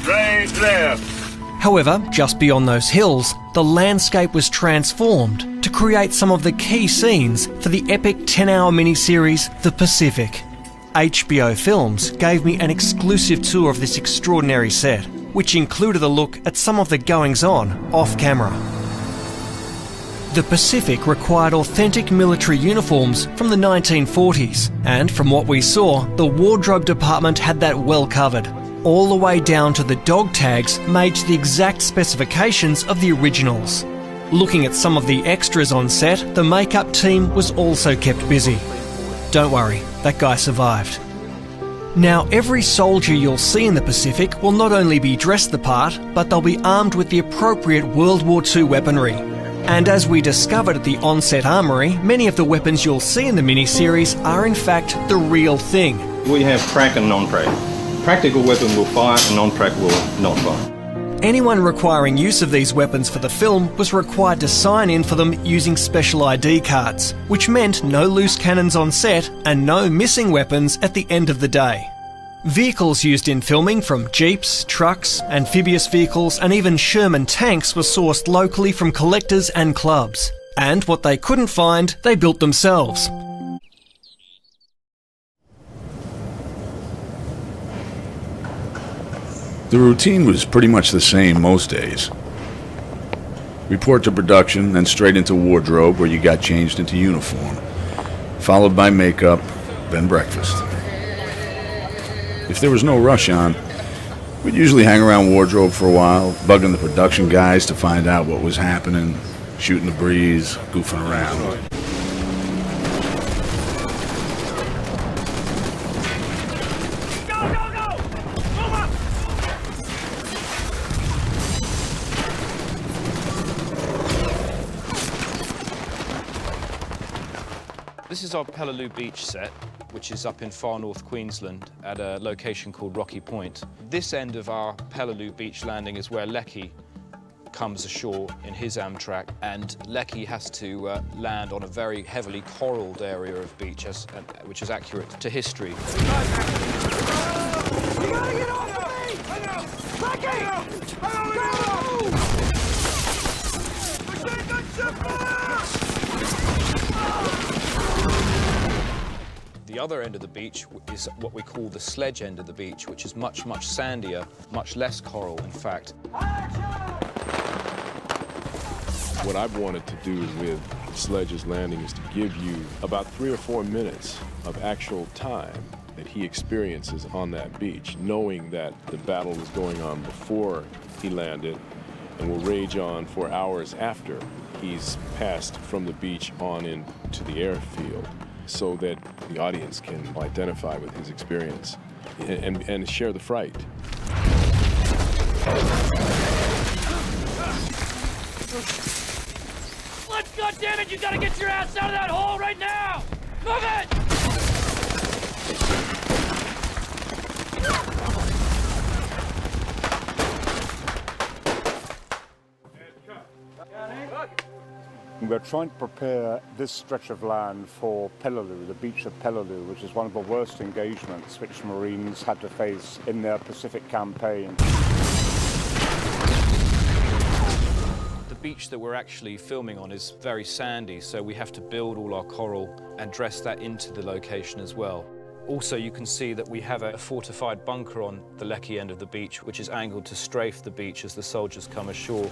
Straight left. However, just beyond those hills, the landscape was transformed to create some of the key scenes for the epic 10-hour miniseries The Pacific. HBO Films gave me an exclusive tour of this extraordinary set, which included a look at some of the goings-on off-camera. The Pacific required authentic military uniforms from the 1940s, and from what we saw, the wardrobe department had that well covered, all the way down to the dog tags made to the exact specifications of the originals. Looking at some of the extras on set, the makeup team was also kept busy. Don't worry, that guy survived. Now, every soldier you'll see in the Pacific will not only be dressed the part, but they'll be armed with the appropriate World War II weaponry. And as we discovered at the on-set armoury, many of the weapons you'll see in the miniseries are in fact the real thing. We have track and non-track. Practical weapon will fire and non-track will not fire. Anyone requiring use of these weapons for the film was required to sign in for them using special ID cards, which meant no loose cannons on set and no missing weapons at the end of the day. Vehicles used in filming, from jeeps, trucks, amphibious vehicles and even Sherman tanks, were sourced locally from collectors and clubs. And what they couldn't find, they built themselves. The routine was pretty much the same most days. Report to production, then straight into wardrobe where you got changed into uniform, followed by makeup, then breakfast. If there was no rush on, we'd usually hang around wardrobe for a while, bugging the production guys to find out what was happening, shooting the breeze, goofing around. This is our Peleliu Beach set, which is up in far north Queensland at a location called Rocky Point. This end of our Peleliu Beach landing is where Lecky comes ashore in his Amtrak, and Lecky has to land on a very heavily coralled area of beach, which is accurate to history. You gotta get off of me! Lecky! The other end of the beach is what we call the sledge end of the beach, which is much, much sandier, much less coral, in fact. What I've wanted to do with Sledge's landing is to give you about 3 or 4 minutes of actual time that he experiences on that beach, knowing that the battle was going on before he landed and will rage on for hours after he's passed from the beach on into the airfield, so that the audience can identify with his experience and share the fright. Let's, goddammit, you gotta get your ass out of that hole right now! Move it! We're trying to prepare this stretch of land for Peleliu, the beach of Peleliu, which is one of the worst engagements which Marines had to face in their Pacific campaign. The beach that we're actually filming on is very sandy, so we have to build all our coral and dress that into the location as well. Also, you can see that we have a fortified bunker on the Lecky end of the beach, which is angled to strafe the beach as the soldiers come ashore.